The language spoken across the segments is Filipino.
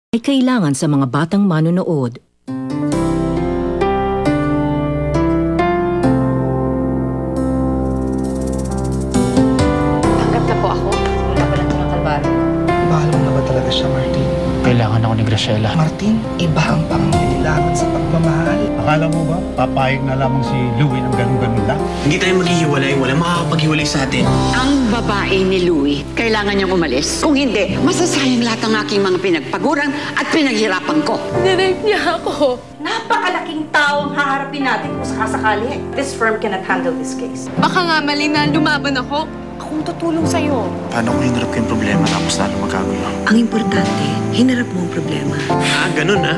ay kailangan sa mga batang manonood. Tanggap na po ako. Wala pa lang ito ng kalbaryo. Mahal mo na ba talaga siya, Martin? Kailangan ako ni Graciela. Martin, iba ang pangangailangan sa pagmamahal. Akala mo ba, papayag na lamang si Louie ng ganun-ganun lang? Hindi tayo maghihiwalay, walang makakapaghiwalay sa atin. Ang babae ni Louie, kailangan niyang umalis. Kung hindi, masasayang lahat ng aking mga pinagpaguran at pinaghirapan ko. Nirape niya ako. Napakalaking tao ang haharapin natin kung sakasakali. This firm cannot handle this case. Baka nga mali na lumaban ako. Akong tutulong sa'yo. Paano kung hinarap ko yung problema tapos lalo magkagulo? Ang importante, hinarap mo ang problema. Ah, ganun ha?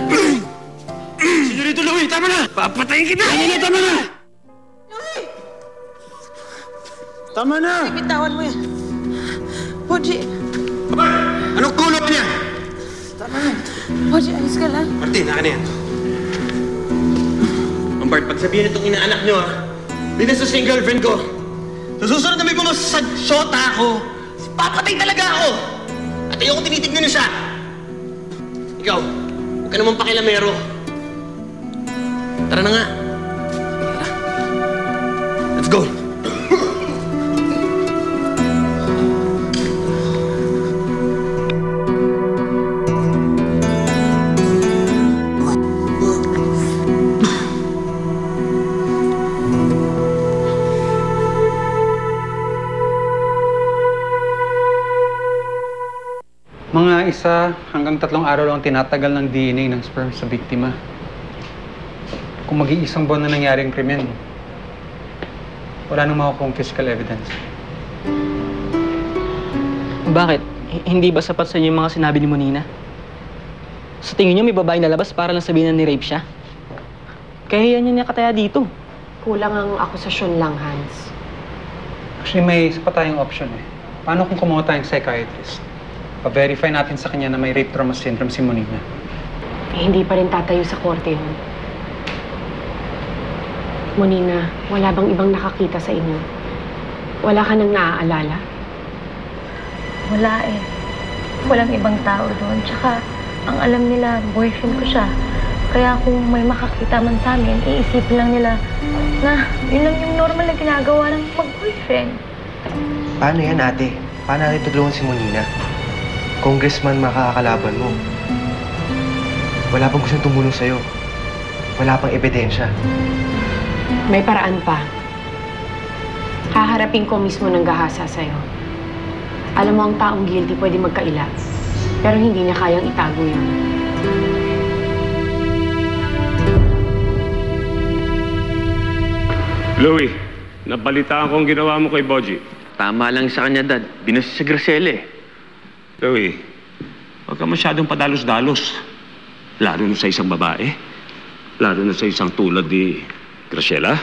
Senyorito Louie, tama na! Papatayin kita! Tama na! Tama na! Bitawan mo yan. Boji, Anong kulot niya? Boji, ayos ka lang. Martin, akin na yan. Ang Bart, pagsabihin itong inaanak niyo ha, binastos yung girlfriend ko. Sa susunod na may pumasok sa shota ako, papatay talaga ako! At ayoko tinitignan niyo siya. Ikaw, huwag ka naman pakilamero. Tara na nga. Tara. Let's go. Mga 1 hanggang 3 araw lang tinatagal ng DNA ng sperm sa biktima. Kung mag-iisang buwan na nangyari ang krimen, wala nang makukuhang physical evidence. Bakit? Hindi ba sapat sa inyo yung mga sinabi ni Monina? Sa tingin niyo may babae na labas para lang sabihin na ni-rape siya? Kaya yan niya kataya dito. Kulang ang akusasyon lang, Hans. Actually, may isa pa tayong option eh. Paano kung kumuha tayong psychiatrist? Pa-verify natin sa kanya na may rape trauma syndrome si Monina. Hindi pa rin tatayo sa korte yun. Monina, wala bang ibang nakakita sa inyo? Wala ka nang naaalala? Wala eh. Walang ibang tao doon. Tsaka, ang alam nila, boyfriend ko siya. Kaya kung may makakita man sa amin, iisipin lang nila na yun lang yung normal na ginagawa ng mag-boyfriend. Paano yan, ate? Paano natin tutulungan si Monina? Congressman makakalaban mo. Wala pang gustong tumulong sa'yo. Wala pang ebidensya. May paraan pa. Haharapin ko mismo ng gahasa sa'yo. Alam mo, ang taong guilty pwede magkaila. Pero hindi niya kayang itago yun. Louie, nabalitaan ko ang ginawa mo kay Boji. Tama lang sa kanya, Dad. Binastos si Graciela eh. Louie, huwag ka masyadong padalos-dalos. Lalo na sa isang babae. Lalo na sa isang tulad ni Graciela.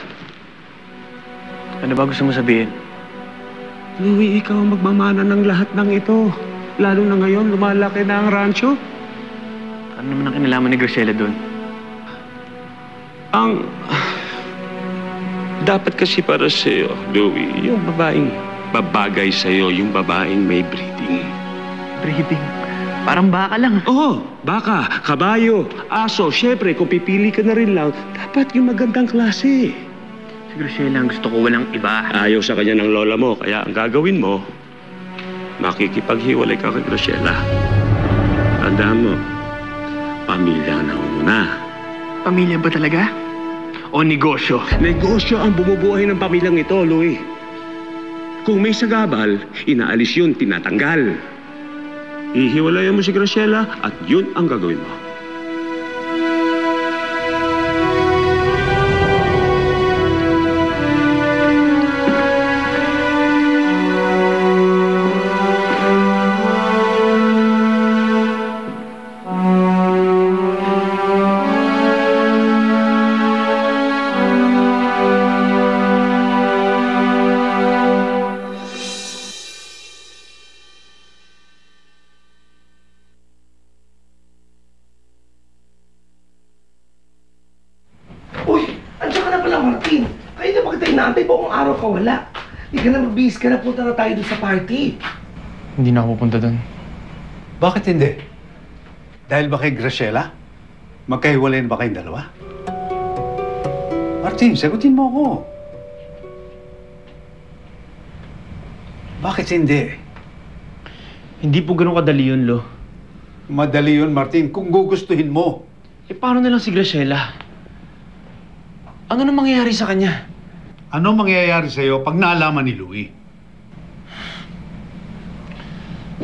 Ano ba gusto mo sabihin? Louie, ikaw ang magmamana ng lahat ng ito. Lalo na ngayon, lumalaki na ang rancho. Ano naman ang kinalaman ni Graciela doon? Ang... dapat kasi para sa'yo, Louie, yung babaeng babagay sa'yo, yung babaeng may breeding. Breeding? Parang baka lang. Oo, baka, kabayo, aso. Siyempre, kung pipili ka na rin lang, dapat yung magandang klase. Si Graciela, ang gusto ko walang iba. Ayaw sa kanya ng lola mo, kaya ang gagawin mo, makikipaghiwalay ka kay Graciela. Tandaan mo, pamilya na una. Pamilya ba talaga? O negosyo? Negosyo ang bumubuhay ng pamilyang ito, Louie. Kung may sagabal, inaalis yun, tinatanggal. Ihiwalayan mo si Graciela at yun ang gagawin mo. Martin, kayo na bakit tayo naantay po kung araw ka wala? Hindi ka na magbihis ka na, punta na tayo dun sa party. Hindi na ako pupunta doon. Bakit hindi? Dahil ba kay Graciela? Magkahiwalay na ba kayong dalawa? Martin, sagutin mo ako. Bakit hindi? Hindi po ganun kadali yun, Lo. Madali yun, Martin, kung gugustuhin mo. Eh, paano na lang si Graciela? Ano na mangyayari sa kanya? Ano mangyayari sa'yo pag naalaman ni Louie?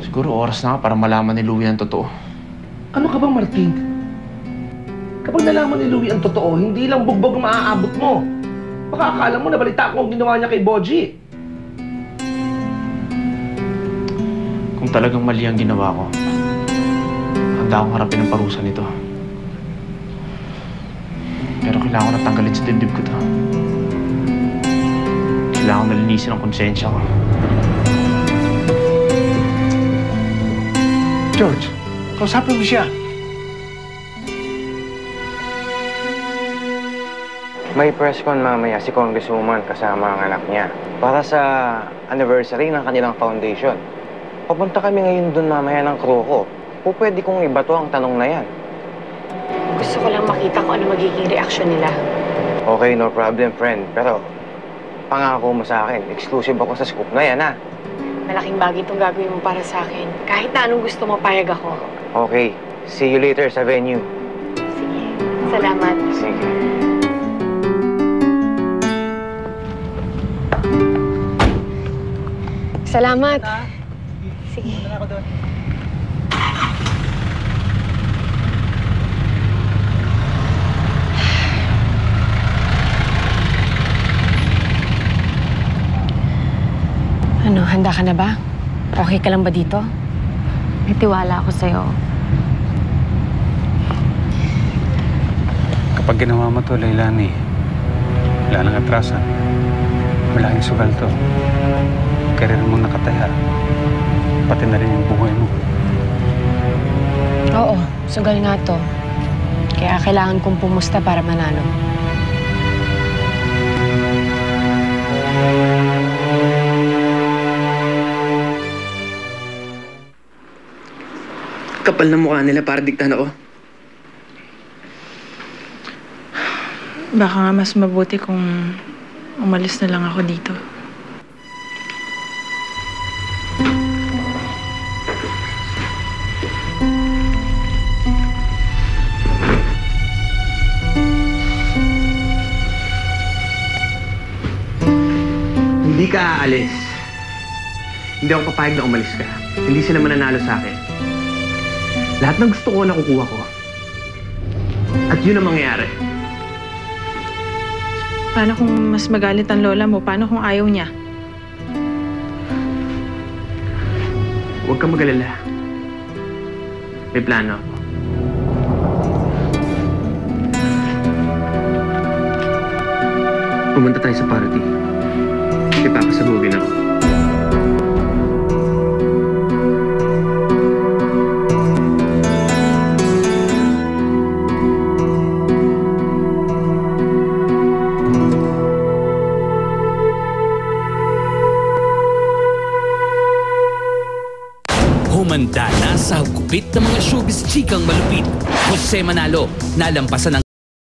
Siguro oras na para malaman ni Louie ang totoo. Ano ka bang, Martin? Kapag nalaman ni Louie ang totoo, hindi lang bugbog ang maaabot mo. Baka akala mo nabalita ko ang ginawa niya kay Boji. Kung talagang mali ang ginawa ko, handa akong harapin ang parusa nito. Pero kailangan ko na tanggalin sa dibdib ko to. Kailangan ko nalinisin ang konsensya ko. George, kausapin mo siya. May press con mamaya si Congresswoman kasama ang anak niya para sa anniversary ng kanilang foundation. Papunta kami ngayon doon mamaya ng crew ko. O pwede kong ibato ang tanong na yan. Gusto ko lang makita kung ano magiging reaksyon nila. Okay, no problem, friend. Pero pangako mo sa akin, exclusive ako sa scoop na yan, ha? Malaking bagay itong gagawin mo para sa akin. Kahit na anong gusto mo, payag ako. Okay, see you later sa venue. Sige, salamat. Sige. Salamat. Sige. Ano, handa ka na ba? Okay ka lang ba dito? May tiwala ako sa'yo. Kapag ginawa mo to, Leilani, wala nang atrasan. Malaking sugal to. Karir mong nakataya. Pati na rin yung buhay mo. Oo, sugal nga to. Kaya kailangan kong pumusta para manalo. Kapal na mukha nila para diktahan ako. Baka nga mas mabuti kung umalis na lang ako dito. Hindi ka aalis. Hindi ako papayag na umalis ka. Hindi sila mananalo sa akin. Lahat ng gusto ko nakukuha ko. At yun ang mangyayari. Paano kung mas magalit ang lola mo? Paano kung ayaw niya? Huwag kang mag-alala. May plano ako. Pumunta tayo sa party. Ipapasabugin ako. Humanda na sa hugupit ng mga showbiz chikang malupit. Jose Manalo, nalampasan ang